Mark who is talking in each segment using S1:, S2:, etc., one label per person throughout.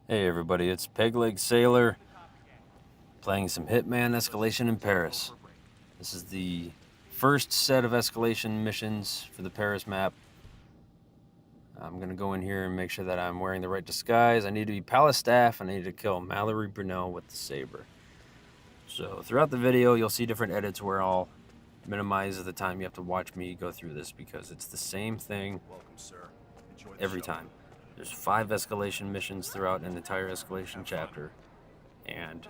S1: Hey everybody, it's Pegleg Sailor playing some Hitman Escalation in Paris. This is the first set of escalation missions for the Paris map. I'm going to go in here and make sure that I'm wearing the right disguise. I need to be Palace Staff, and I need to kill Mallory Brunel with the saber. So throughout the video, you'll see different edits where I'll minimize the time you have to watch me go through this because it's the same thing every time. There's 5 escalation missions throughout an entire escalation chapter, and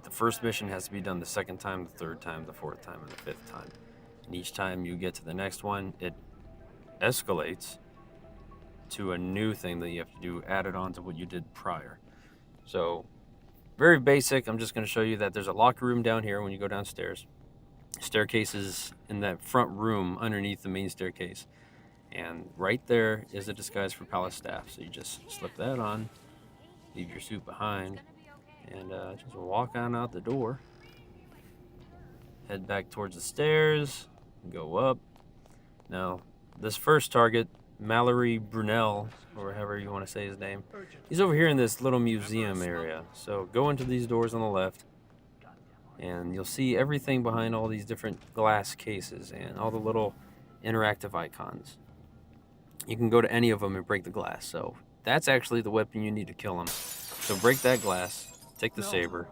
S1: the first mission has to be done the second time, the third time, the fourth time, and the fifth time. And each time you get to the next one, it escalates to a new thing that you have to do added on to what you did prior. So very basic. I'm just going to show you that there's a locker room down here when you go downstairs. Staircase is in that front room underneath the main staircase. And right there is a disguise for Palace Staff. So you just slip that on, leave your suit behind, and just walk on out the door. Head back towards the stairs, go up. Now, this first target, Mallory Brunel, or however you want to say his name, he's over here in this little museum area. So go into these doors on the left, and you'll see everything behind all these different glass cases and all the little interactive icons. You can go to any of them and break the glass. So that's actually the weapon you need to kill him. So break that glass, take the saber,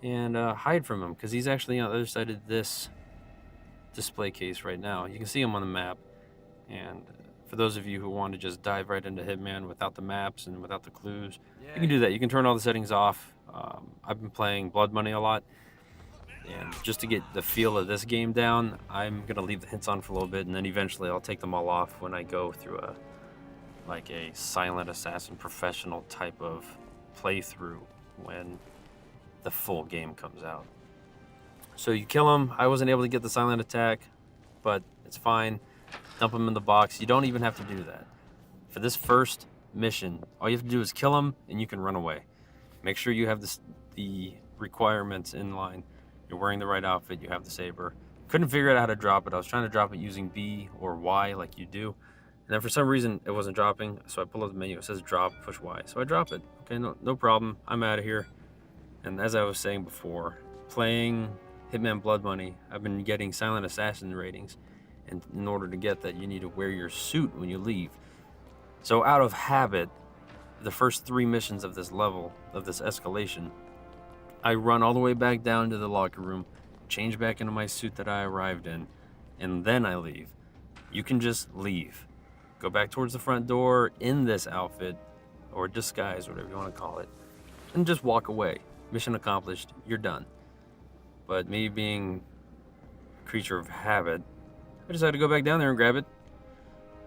S1: and hide from him, because he's actually on the other side of this display case right now. You can see him on the map. And for those of you who want to just dive right into Hitman without the maps and without the clues, you can do that. You can turn all the settings off. I've been playing Blood Money a lot, and just to get the feel of this game down, I'm gonna leave the hints on for a little bit, and then eventually I'll take them all off when I go through a silent assassin professional type of playthrough when the full game comes out. So you kill him. I wasn't able to get the silent attack, but it's fine. Dump him in the box. You don't even have to do that. For this first mission, all you have to do is kill him, and you can run away. Make sure you have the requirements in line. You're wearing the right outfit, you have the saber. Couldn't figure out how to drop it. I was trying to drop it using B or Y like you do. And then for some reason, it wasn't dropping. So I pull up the menu, it says drop, push Y. So I drop it. Okay, no problem, I'm out of here. And as I was saying before, playing Hitman Blood Money, I've been getting silent assassin ratings. And in order to get that, you need to wear your suit when you leave. So out of habit, the first 3 missions of this level, of this escalation, I run all the way back down to the locker room, change back into my suit that I arrived in, and then I leave. You can just leave. Go back towards the front door in this outfit, or disguise, whatever you want to call it, and just walk away. Mission accomplished, you're done. But me being a creature of habit, I decided to go back down there and grab it.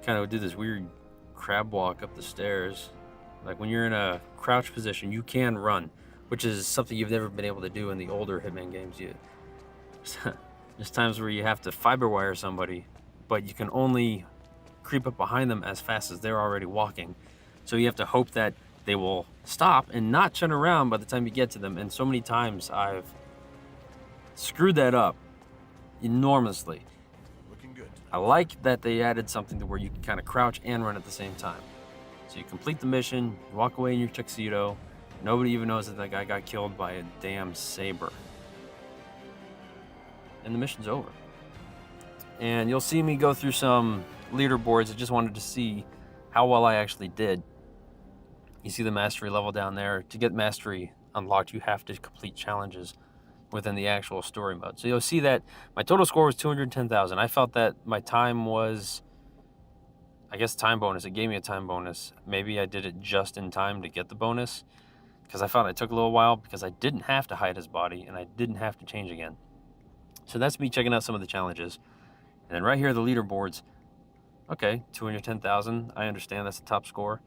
S1: Kind of do this weird crab walk up the stairs. Like when you're in a crouch position, you can run, which is something you've never been able to do in the older Hitman games. There's times where you have to fiber wire somebody, but you can only creep up behind them as fast as they're already walking. So you have to hope that they will stop and not turn around by the time you get to them. And so many times I've screwed that up enormously. I like that they added something to where you can kind of crouch and run at the same time. So you complete the mission, you walk away in your tuxedo, nobody even knows that that guy got killed by a damn saber. And the mission's over. And you'll see me go through some leaderboards. I just wanted to see how well I actually did. You see the mastery level down there. To get mastery unlocked, you have to complete challenges within the actual story mode. So you'll see that my total score was 210,000. I felt that my time was, I guess, time bonus. It gave me a time bonus. Maybe I did it just in time to get the bonus, because I found it took a little while because I didn't have to hide his body and I didn't have to change again. So that's me checking out some of the challenges. And then right here, the leaderboards. Okay, 210,000. I understand that's the top score.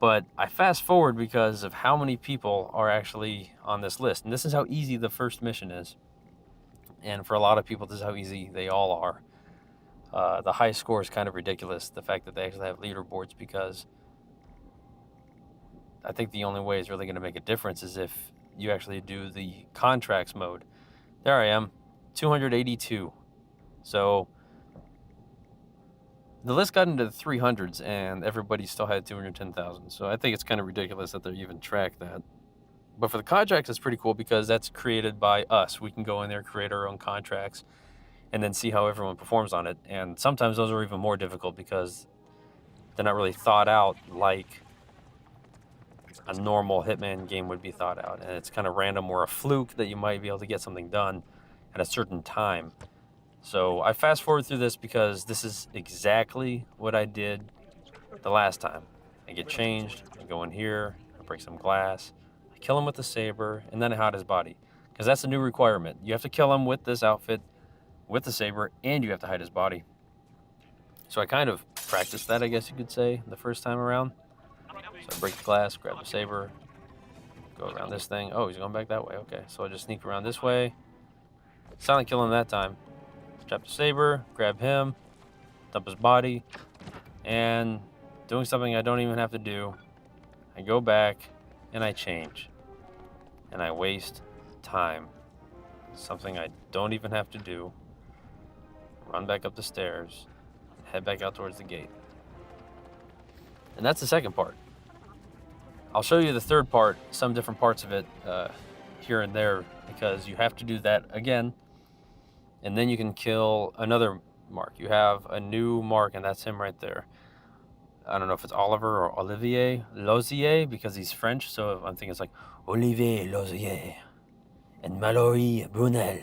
S1: But I fast forward because of how many people are actually on this list. And this is how easy the first mission is. And for a lot of people, this is how easy they all are. The high score is kind of ridiculous, the fact that they actually have leaderboards, because I think the only way it's really going to make a difference is if you actually do the contracts mode. There I am, 282. So the list got into the 300s and everybody still had 210,000. So I think it's kind of ridiculous that they even track that. But for the contracts, it's pretty cool because that's created by us. We can go in there, create our own contracts, and then see how everyone performs on it. And sometimes those are even more difficult because they're not really thought out like a normal Hitman game would be thought out. And it's kind of random or a fluke that you might be able to get something done at a certain time. So I fast forward through this because this is exactly what I did the last time. I get changed, I go in here, I break some glass, I kill him with the saber, and then I hide his body. Because that's a new requirement. You have to kill him with this outfit, with the saber, and you have to hide his body. So I kind of practiced that, I guess you could say, the first time around. So I break the glass, grab the saber, go around this thing. Oh, he's going back that way. Okay, so I just sneak around this way. Silent kill him that time. Drop the saber, grab him, dump his body, and doing something I don't even have to do. I go back and I change. And I waste time. Something I don't even have to do. Run back up the stairs, head back out towards the gate. And that's the second part. I'll show you the third part, some different parts of it here and there, because you have to do that again. And then you can kill another mark. You have a new mark, and that's him right there. I don't know if it's Oliver or Olivier Lozier, because he's French, so I'm thinking it's like Olivier Lozier and Mallory Brunel.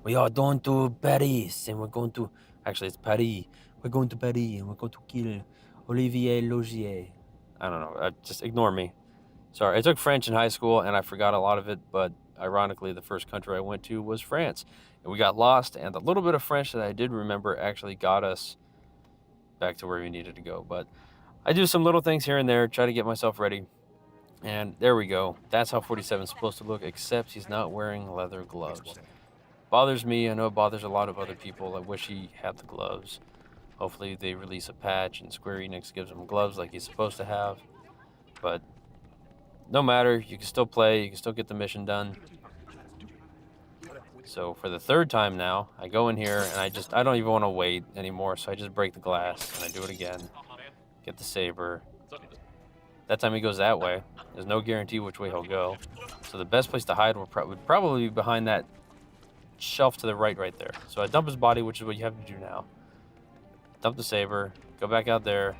S1: We are going to Paris, and we're going to... Actually, it's Paris. We're going to Paris, and we're going to kill Olivier Lozier. I don't know. Just ignore me. Sorry, I took French in high school, and I forgot a lot of it, but ironically, the first country I went to was France. And we got lost, and the little bit of French that I did remember actually got us back to where we needed to go. But I do some little things here and there, try to get myself ready. And there we go. That's how 47 is supposed to look, except he's not wearing leather gloves. Bothers me. I know it bothers a lot of other people. I wish he had the gloves. Hopefully they release a patch and Square Enix gives him gloves like he's supposed to have. But no matter, you can still play, you can still get the mission done. So for the third time now, I go in here and I don't even want to wait anymore, so I just break the glass and I do it again. Get the saber. That time he goes that way. There's no guarantee which way he'll go. So the best place to hide would probably be behind that shelf to the right there. So I dump his body, which is what you have to do now. Dump the saber, go back out there.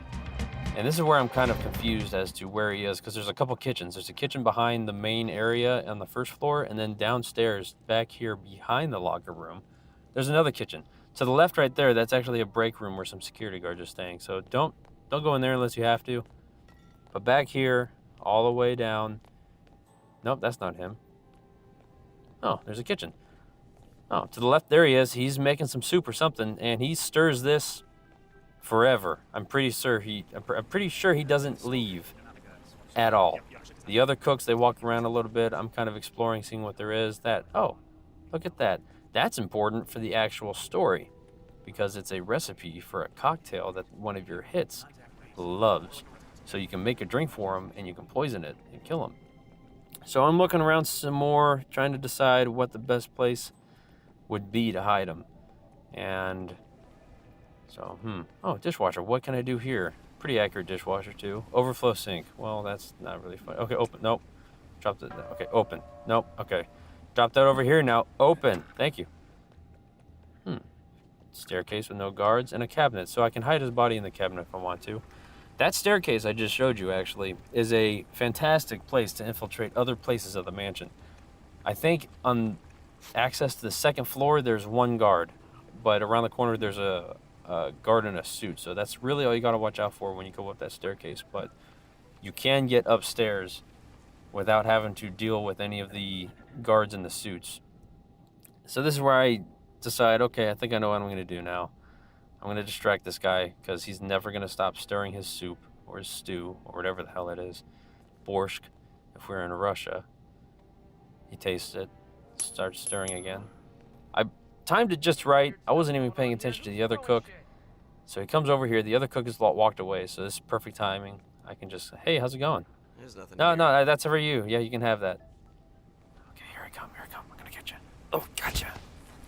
S1: And this is where I'm kind of confused as to where he is, because there's a couple kitchens. There's a kitchen behind the main area on the first floor, and then downstairs, back here behind the locker room, there's another kitchen. To the left right there, that's actually a break room where some security guards are staying. So don't go in there unless you have to. But back here, all the way down, nope, that's not him. Oh, there's a kitchen. Oh, to the left, there he is. He's making some soup or something, and he stirs this forever. I'm pretty sure he doesn't leave at all. The other cooks, they walk around a little bit. I'm kind of exploring, seeing what there is. Oh, look at that. That's important for the actual story, because it's a recipe for a cocktail that one of your hits loves. So you can make a drink for him, and you can poison it and kill him. So I'm looking around some more, trying to decide what the best place would be to hide him. And so, oh, dishwasher. What can I do here? Pretty accurate dishwasher, too. Overflow sink. Well, that's not really fun. Okay, open. Nope. Dropped it. Okay, open. Nope. Okay. Drop that over here now. Open. Thank you. Staircase with no guards and a cabinet. So I can hide his body in the cabinet if I want to. That staircase I just showed you, actually, is a fantastic place to infiltrate other places of the mansion. I think on access to the second floor, there's one guard. But around the corner, there's a guard in a suit. So that's really all you got to watch out for when you go up that staircase. But you can get upstairs without having to deal with any of the guards in the suits. So this is where I decide, okay, I think I know what I'm going to do now. I'm going to distract this guy because he's never going to stop stirring his soup or his stew or whatever the hell it is. Borscht, if we're in Russia. He tastes it, starts stirring again. I timed it just right. I wasn't even paying attention to the other cook. So he comes over here. The other cook has walked away, so this is perfect timing. I can just, hey, how's it going?
S2: There's nothing
S1: No,
S2: here.
S1: no, that's for you. Yeah, you can have that. Okay, here I come. I'm going to get you. Oh, gotcha.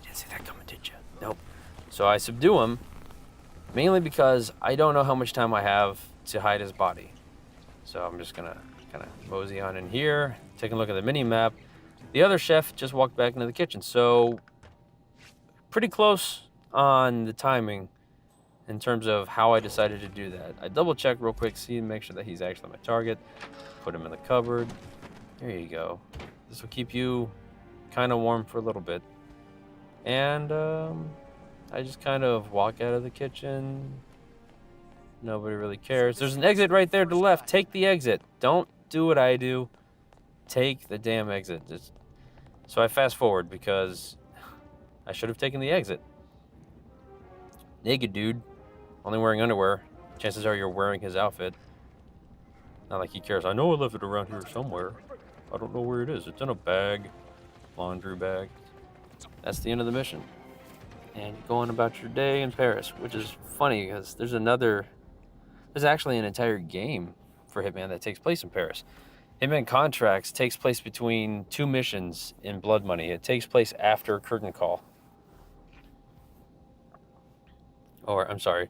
S1: You didn't see that coming, did you? Nope. So I subdue him, mainly because I don't know how much time I have to hide his body. So I'm just gonna kind of mosey on in here, take a look at the mini map. The other chef just walked back into the kitchen, so pretty close on the timing in terms of how I decided to do that. I double check real quick, see, make sure that he's actually my target. Put him in the cupboard. There you go. This will keep you kind of warm for a little bit. And I just kind of walk out of the kitchen. Nobody really cares. There's an exit right there to the left. Take the exit. Don't do what I do. Take the damn exit. So I fast forward because I should have taken the exit. Naked dude, only wearing underwear. Chances are you're wearing his outfit. Not like he cares. I know I left it around here somewhere. I don't know where it is. It's in a bag, laundry bag. That's the end of the mission. And you're going about your day in Paris, which is funny because there's actually an entire game for Hitman that takes place in Paris. Hitman Contracts takes place between 2 missions in Blood Money. It takes place after Curtain Call. Or, I'm sorry,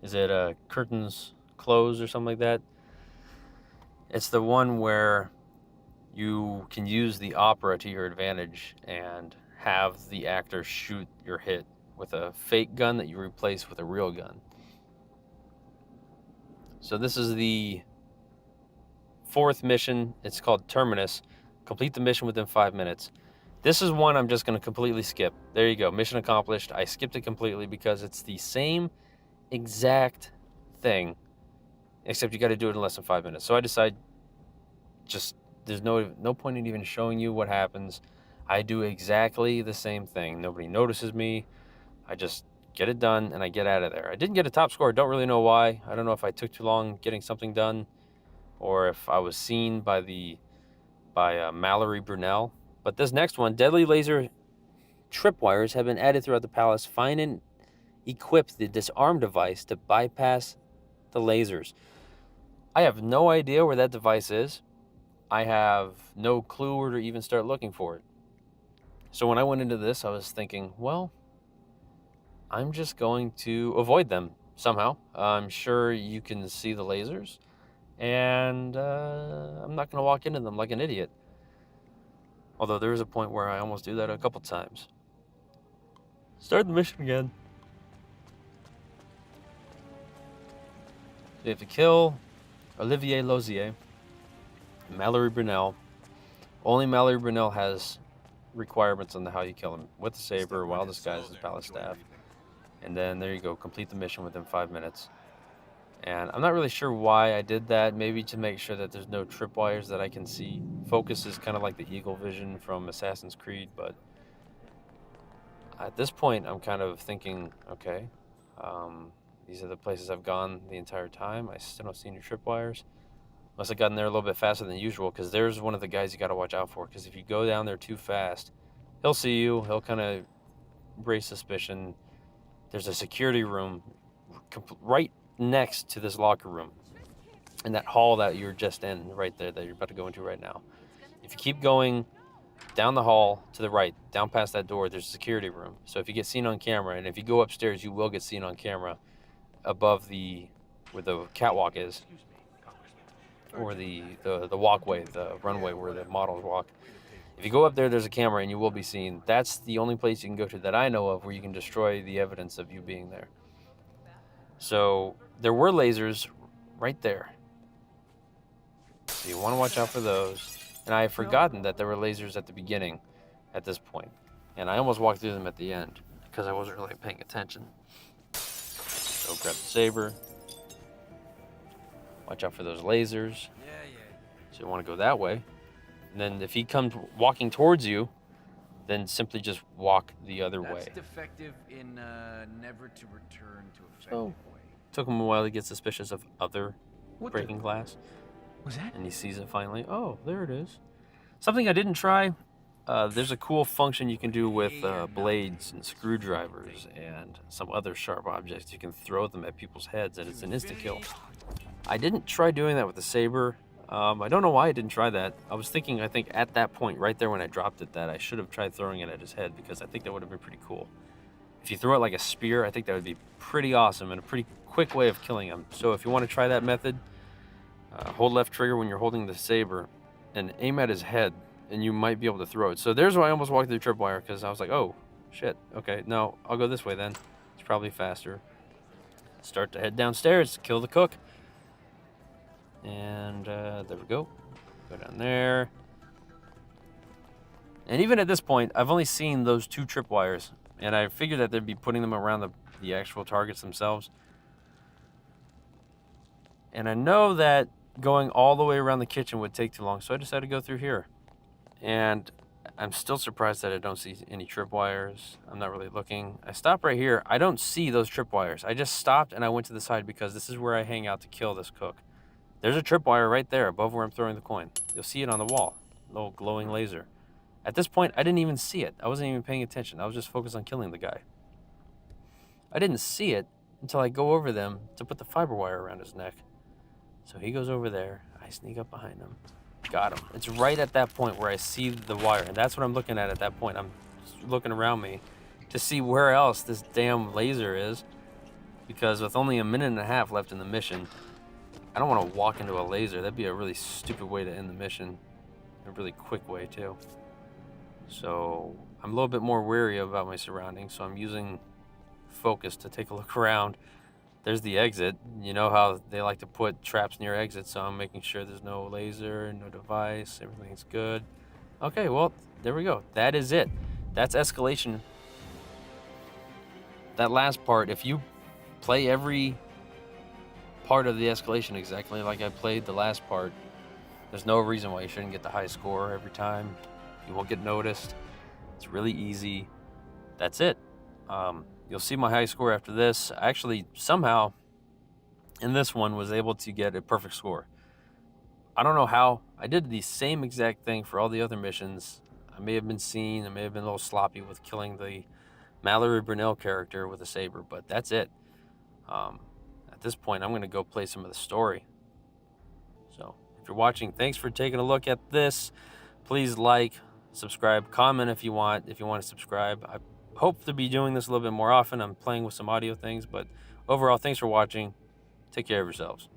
S1: is it Curtains Close or something like that? It's the one where you can use the opera to your advantage and have the actor shoot your hit with a fake gun that you replace with a real gun. So this is the 4th mission. It's called Terminus. Complete the mission within 5 minutes. This is one I'm just going to completely skip. There you go. Mission accomplished. I skipped it completely because it's the same exact thing, except you got to do it in less than 5 minutes. So I decide there's no point in even showing you what happens. I do exactly the same thing. Nobody notices me. I just get it done and I get out of there. I didn't get a top score. I don't really know why. I don't know if I took too long getting something done or if I was seen by Mallory Brunel. But this next one, deadly laser tripwires have been added throughout the palace. Find and equip the disarm device to bypass the lasers. I have no idea where that device is. I have no clue where to even start looking for it. So when I went into this, I was thinking, well, I'm just going to avoid them somehow. I'm sure you can see the lasers, and I'm not going to walk into them like an idiot. Although there is a point where I almost do that a couple times. Start the mission again. So you have to kill Olivier Lozier, Mallory Brunel. Only Mallory Brunel has requirements on how you kill him. With the saber, while disguised as palace staff. And then there you go, complete the mission within 5 minutes. And I'm not really sure why I did that. Maybe to make sure that there's no tripwires that I can see. Focus is kind of like the eagle vision from Assassin's Creed, but at this point I'm kind of thinking, okay, these are the places I've gone the entire time. I still don't see any tripwires. Must have gotten there a little bit faster than usual, because there's one of the guys you got to watch out for, because if you go down there too fast, he'll see you, he'll kind of raise suspicion. There's a security room right next to this locker room, in that hall that you're just in right there, that you're about to go into right now. If you keep going down the hall to the right, down past that door, there's a security room. So if you get seen on camera, and if you go upstairs, you will get seen on camera above where the catwalk is, or the walkway, the runway where the models walk. If you go up there, there's a camera and you will be seen. That's the only place you can go to that I know of where you can destroy the evidence of you being there. So there were lasers right there. So you want to watch out for those. And I had forgotten that there were lasers at the beginning at this point. And I almost walked through them at the end because I wasn't really paying attention. So grab the saber. Watch out for those lasers. So you want to go that way. And then if he comes walking towards you, then simply just walk the other way.
S2: That's defective in never to return to effective
S1: So,
S2: way.
S1: took him a while to get suspicious of other breaking glass.
S2: Was that?
S1: And he sees it finally. Oh, there it is. Something I didn't try. There's a cool function you can do with blades and screwdrivers and some other sharp objects. You can throw them at people's heads and it's an insta-kill. I didn't try doing that with the saber. I don't know why I didn't try that. I was thinking, I think at that point, right there when I dropped it, that I should have tried throwing it at his head, because I think that would have been pretty cool. If you throw it like a spear, I think that would be pretty awesome and a pretty quick way of killing him. So if you want to try that method, hold left trigger when you're holding the saber and aim at his head, and you might be able to throw it. So there's why I almost walked through the tripwire, because I was like, oh, shit. Okay, no, I'll go this way then. It's probably faster. Start to head downstairs, kill the cook. And there we go. Go down there. And even at this point, I've only seen those 2 tripwires, and I figured that they'd be putting them around the actual targets themselves. And I know that going all the way around the kitchen would take too long, so I decided to go through here. And I'm still surprised that I don't see any tripwires. I'm not really looking. I stopped right here. I don't see those tripwires. I just stopped and I went to the side because this is where I hang out to kill this cook. There's a tripwire right there above where I'm throwing the coin. You'll see it on the wall, little glowing laser. At this point, I didn't even see it. I wasn't even paying attention. I was just focused on killing the guy. I didn't see it until I go over them to put the fiber wire around his neck. So he goes over there. I sneak up behind him. Got him. It's right at that point where I see the wire, and that's what I'm looking at that point. I'm looking around me to see where else this damn laser is, because with only a minute and a half left in the mission, I don't want to walk into a laser. That'd be a really stupid way to end the mission. A really quick way, too. So I'm a little bit more wary about my surroundings, so I'm using focus to take a look around. There's the exit. You know how they like to put traps near exits, so I'm making sure there's no laser, no device, everything's good. Okay, well, there we go. That is it. That's escalation. That last part, if you play every part of the escalation exactly like I played the last part, there's no reason why you shouldn't get the high score every time. You won't get noticed. It's really easy. That's it. You'll see my high score after this. I actually, somehow, in this one, was able to get a perfect score. I don't know how. I did the same exact thing for all the other missions. I may have been seen, I may have been a little sloppy with killing the Mallory Brunel character with a saber, but that's it. At this point, I'm going to go play some of the story. So, if you're watching, thanks for taking a look at this. Please like, subscribe, comment if you want to subscribe. I hope to be doing this a little bit more often. I'm playing with some audio things, but overall, thanks for watching. Take care of yourselves.